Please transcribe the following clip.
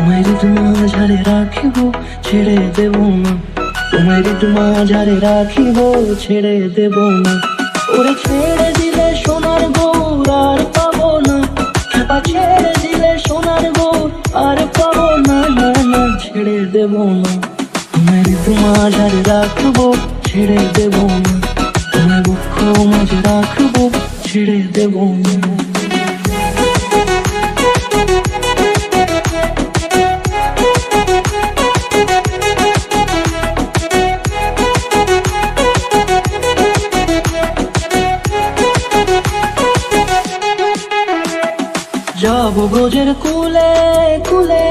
তোমার মাঝারে রাখিব ছেড়ে দেব না, তোমার মাঝারে রাখিব ছেড়ে দেব না। ওরে ছেড়ে দিলে সোনার গৌর আর পাবো না, খেপা ছেড়ে দিলে সোনার গৌর আর পাবো না, না না ছেড়ে দেব না। তোমার মাঝারে রাখবো ছেড়ে দেব না, তোমার বক্ষ মাঝে রাখবো ছেড়ে দেব না। যাব ব্রজের কুলে কুলে